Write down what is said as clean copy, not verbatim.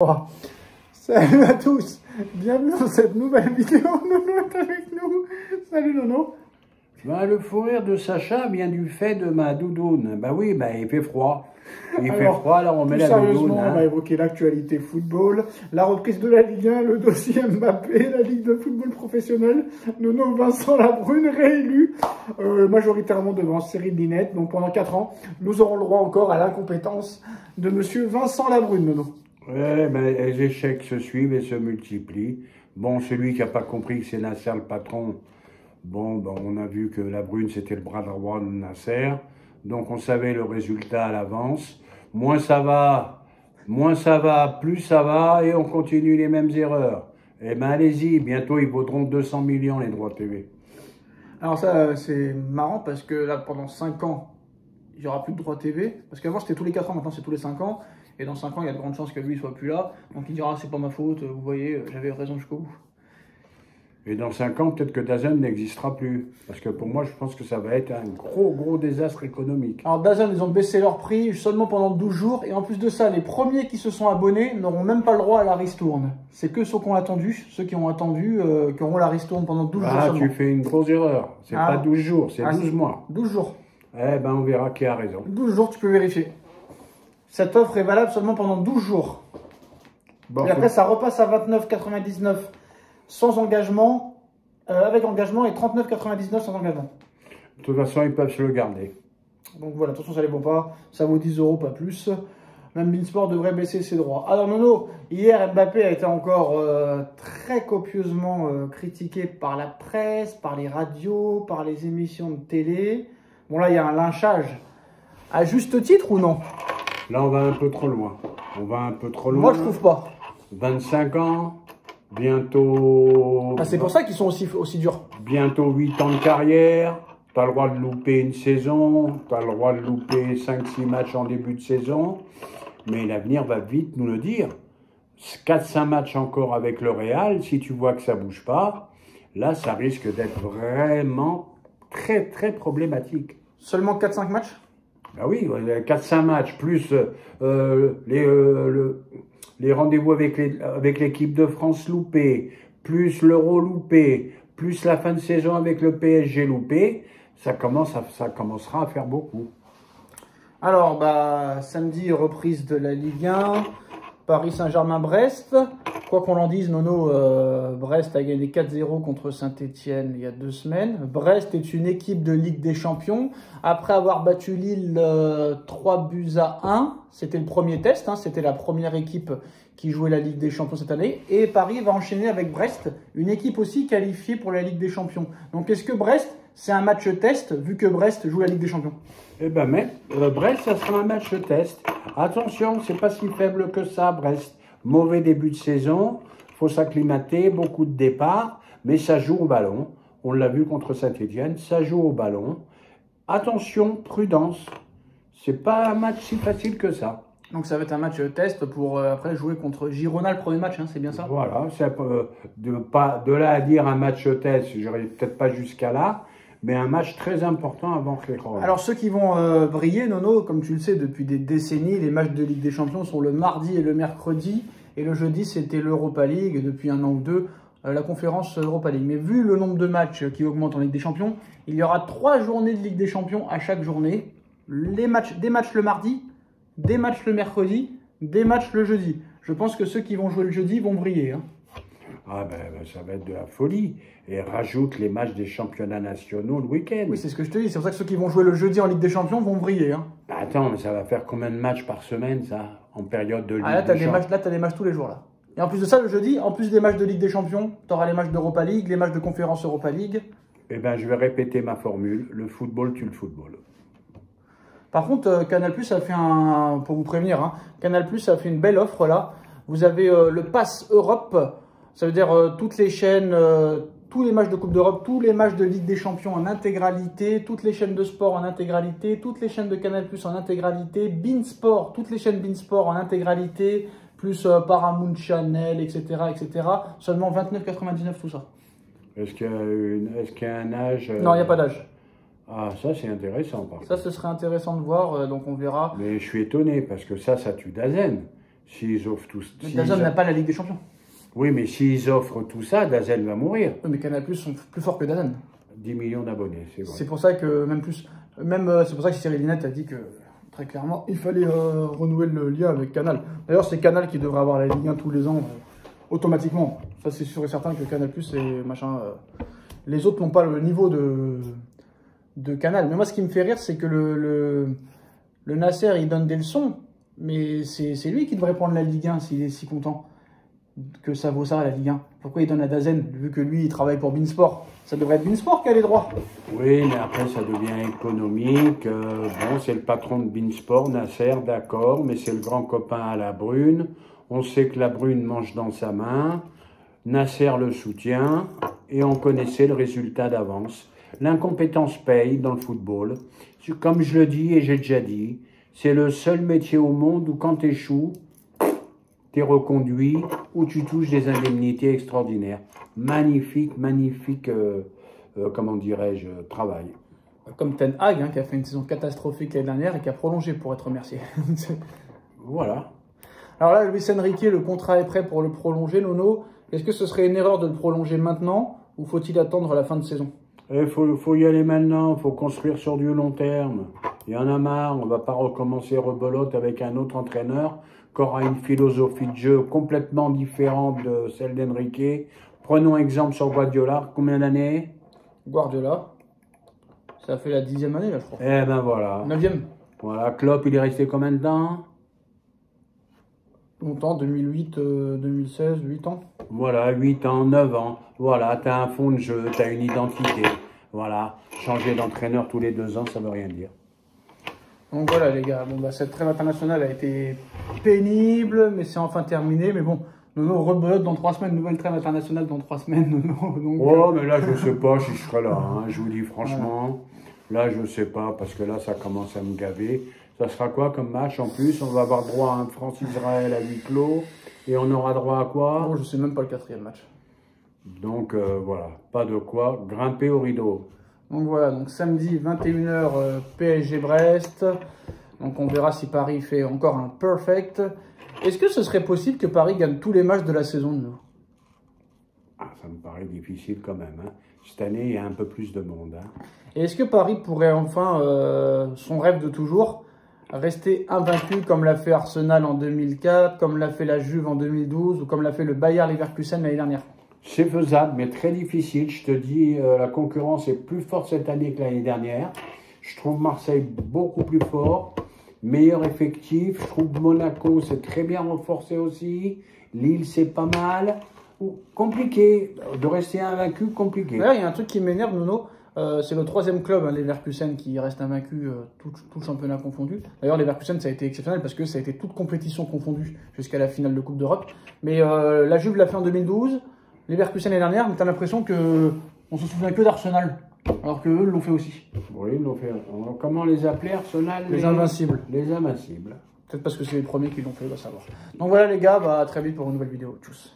Oh. Salut à tous, bienvenue dans cette nouvelle vidéo. Nono est avec nous. Salut Nono. Ben, le fou rire de Sacha vient du fait de ma doudoune. Bah oui, bah, il fait froid. Il fait froid, alors on met la doudoune. On va évoquer l'actualité football, la reprise de la Ligue 1, le dossier Mbappé, la Ligue de football professionnel. Nono Vincent Labrune réélu majoritairement devant Cyril Linette. Donc pendant 4 ans, nous aurons le droit encore à l'incompétence de monsieur Vincent Labrune, Nono. Ouais, ben, les échecs se suivent et se multiplient. Bon, celui qui n'a pas compris que c'est Nasser le patron, bon, ben, on a vu que Labrune, c'était le bras droit de Nasser. Donc, on savait le résultat à l'avance. Moins ça va, plus ça va, et on continue les mêmes erreurs. Eh ben, allez-y, bientôt, ils vaudront 200 millions, les droits TV. Alors ça, c'est marrant parce que là, pendant 5 ans, il n'y aura plus de droits TV. Parce qu'avant, c'était tous les 4 ans, maintenant, c'est tous les 5 ans. Et dans 5 ans, il y a de grandes chances que lui ne soit plus là. Donc il dira, c'est pas ma faute, vous voyez, j'avais raison jusqu'au bout. Et dans 5 ans, peut-être que DAZN n'existera plus. Parce que pour moi, je pense que ça va être un gros désastre économique. Alors DAZN, ils ont baissé leur prix seulement pendant 12 jours. Et en plus de ça, les premiers qui se sont abonnés n'auront même pas le droit à la ristourne. C'est que ceux qui ont attendu, qui auront la ristourne pendant 12 jours seulement. Tu fais une grosse erreur. C'est pas 12 jours, c'est 12 mois. 12 jours. Eh ben, on verra qui a raison. 12 jours, tu peux vérifier. Cette offre est valable seulement pendant 12 jours. Bon, et après, ça repasse à 29,99 sans engagement, avec engagement, et 39,99 sans engagement. De toute façon, ils peuvent se le garder. Donc voilà, de toute façon, ça les vaut pas. Ça vaut 10 €, pas plus. Même Beansport devrait baisser ses droits. Alors Nono, hier, Mbappé a été encore très copieusement critiqué par la presse, par les radios, par les émissions de télé. Bon là, il y a un lynchage. À juste titre ou non? Là, on va un peu trop loin. Moi, je trouve pas. 25 ans, bientôt... Ah, c'est pour ça qu'ils sont aussi durs. Bientôt 8 ans de carrière. Tu as le droit de louper une saison. Tu as le droit de louper 5-6 matchs en début de saison. Mais l'avenir va vite nous le dire. 4-5 matchs encore avec le Real. Si tu vois que ça bouge pas, là, ça risque d'être vraiment très problématique. Seulement 4-5 matchs? Ben oui, 4-5 matchs, plus les rendez-vous avec l'équipe de France loupés, plus l'Euro loupé, plus la fin de saison avec le PSG loupé, ça commencera à faire beaucoup. Alors, bah, samedi, reprise de la Ligue 1, Paris Saint-Germain-Brest. Quoi qu'on en dise, Nono, Brest a gagné 4-0 contre Saint-Etienne il y a 2 semaines. Brest est une équipe de Ligue des Champions. Après avoir battu Lille 3-1, c'était le premier test, hein, c'était la première équipe qui jouait la Ligue des Champions cette année. Et Paris va enchaîner avec Brest, une équipe aussi qualifiée pour la Ligue des Champions. Donc est-ce que Brest, c'est un match test, vu que Brest joue la Ligue des Champions? Eh ben, mais Brest, ça sera un match test. Attention, c'est pas si faible que ça, Brest. Mauvais début de saison, faut s'acclimater, beaucoup de départs, mais ça joue au ballon. On l'a vu contre Saint-Etienne, ça joue au ballon. Attention, prudence. C'est pas un match si facile que ça. Donc ça va être un match test pour après jouer contre Girona le premier match, hein, c'est bien ça? Voilà, de là à dire un match test, j'aurais peut-être pas jusqu'à là, mais un match très important avant que les Croates. Alors ceux qui vont briller, Nono, comme tu le sais, depuis des décennies, les matchs de Ligue des Champions sont le mardi et le mercredi, et le jeudi c'était l'Europa League, et depuis 1 an ou 2, la conférence Europa League. Mais vu le nombre de matchs qui augmente en Ligue des Champions, il y aura 3 journées de Ligue des Champions à chaque journée. Des matchs le mardi, des matchs le mercredi, des matchs le jeudi. Je pense que ceux qui vont jouer le jeudi vont briller. Hein. Ah ben, ça va être de la folie. Et rajoute les matchs des championnats nationaux le week-end. Oui, c'est ce que je te dis. C'est pour ça que ceux qui vont jouer le jeudi en Ligue des Champions vont briller. Hein. Bah attends, mais ça va faire combien de matchs par semaine, ça, en période de Ligue des Champions? Là, tu as des matchs tous les jours. Là. Et en plus de ça, le jeudi, en plus des matchs de Ligue des Champions, tu auras les matchs d'Europa League, les matchs de conférence Europa League. Eh bien, je vais répéter ma formule. Le football tue le football. Par contre, Canal+ a fait pour vous prévenir, hein, Canal+ a fait une belle offre là. Vous avez le Pass Europe, ça veut dire toutes les chaînes, tous les matchs de Coupe d'Europe, tous les matchs de Ligue des Champions en intégralité, toutes les chaînes de sport en intégralité, toutes les chaînes de Canal+ en intégralité, Beansport, toutes les chaînes Beansport en intégralité, plus Paramount Channel, etc., etc. Seulement 29,99 tout ça. Est-ce qu'il y a un âge Non, il n'y a pas d'âge. Ah, ça c'est intéressant par contre. Ça, ce serait intéressant de voir, donc on verra. Mais je suis étonné parce que ça tue DAZN. S'ils offrent tout DAZN n'a pas la Ligue des Champions. Oui, mais s'ils offrent tout ça, DAZN va mourir. Oui, mais Canal+ sont plus forts que DAZN. 10 millions d'abonnés, c'est vrai. C'est pour ça que, même plus, c'est pour ça que Cyril Linette a dit que, très clairement, il fallait renouer le lien avec Canal. D'ailleurs, c'est Canal qui devrait avoir la Ligue 1 tous les ans, automatiquement. Ça, c'est sûr et certain que Canal+, et machin... les autres n'ont pas le niveau de Canal. Mais moi, ce qui me fait rire, c'est que le Nasser, il donne des leçons, mais c'est lui qui devrait prendre la Ligue 1 s'il est si content que ça vaut ça, la Ligue 1. Pourquoi il donne à DAZN, vu que lui, il travaille pour Beansport? Ça devrait être Beansport qui a les droits. Oui, mais après, ça devient économique. Bon, c'est le patron de Beansport, Nasser, d'accord, mais c'est le grand copain à la Brune. On sait que la Brune mange dans sa main. Nasser le soutient, et on connaissait le résultat d'avance. L'incompétence paye dans le football. Comme je le dis et j'ai déjà dit, c'est le seul métier au monde où quand tu échoues, tu es reconduit ou tu touches des indemnités extraordinaires. Magnifique, magnifique, comment dirais-je, travail. Comme Ten Hag, hein, qui a fait une saison catastrophique l'année dernière et qui a prolongé pour être remercié. Voilà. Alors là, Luis Enrique, le contrat est prêt pour le prolonger, Nono. Est-ce que ce serait une erreur de le prolonger maintenant ou faut-il attendre la fin de saison? Il faut y aller maintenant, il faut construire sur du long terme. Il y en a marre, on ne va pas recommencer rebelote avec un autre entraîneur qui aura une philosophie de jeu complètement différente de celle d'Enrique. Prenons exemple sur Guardiola, combien d'années? Guardiola, ça fait la 10e année là, je crois. Eh ben voilà. 9e. Voilà, Klopp, il est resté combien de temps? Longtemps, 2008, 2016, 8 ans. Voilà, 8 ans, 9 ans. Voilà, tu as un fond de jeu, tu as une identité. Voilà, changer d'entraîneur tous les 2 ans, ça veut rien dire. Donc voilà les gars, bon, bah, cette trêve internationale a été pénible, mais c'est enfin terminé. Mais bon, Nono rebelote dans 3 semaines, nouvelle trêve internationale dans 3 semaines. Nono, donc, oh, mais là, je sais pas si je serai là, hein, je vous dis franchement. Voilà. Là, je sais pas, parce que là, ça commence à me gaver. Ça sera quoi comme match en plus? On va avoir droit à un France-Israël à huis clos. Et on aura droit à quoi? Oh, je sais même pas le 4e match. Donc voilà, pas de quoi grimper au rideau. Donc voilà, donc samedi 21h PSG Brest. Donc on verra si Paris fait encore un perfect. Est-ce que ce serait possible que Paris gagne tous les matchs de la saison de nous? Ah, ça me paraît difficile quand même. Hein. Cette année, il y a un peu plus de monde. Hein. Et est-ce que Paris pourrait enfin, son rêve de toujours, rester invaincu comme l'a fait Arsenal en 2004, comme l'a fait la Juve en 2012 ou comme l'a fait le Bayer Leverkusen l'année dernière? C'est faisable, mais très difficile. Je te dis, la concurrence est plus forte cette année que l'année dernière. Je trouve Marseille beaucoup plus fort, meilleur effectif. Je trouve Monaco, c'est très bien renforcé aussi. Lille, c'est pas mal. Compliqué. De rester invaincu, compliqué. D'ailleurs, il y a un truc qui m'énerve, Nono. C'est le 3e club, hein, Leverkusen, qui reste invaincu, tout le championnat confondu. D'ailleurs, Leverkusen, ça a été exceptionnel parce que ça a été toute compétition confondue jusqu'à la finale de Coupe d'Europe. Mais la Juve l'a fait en 2012, Leverkusen l'année dernière, mais t'as l'impression qu'on se souvient que d'Arsenal, alors qu'eux l'ont fait aussi. Oui, ils l'ont fait. Comment les appeler, Arsenal? Les Invincibles. Les Invincibles. Peut-être parce que c'est les premiers qui l'ont fait, on va savoir. Donc voilà les gars, bah, à très vite pour une nouvelle vidéo. Tchuss.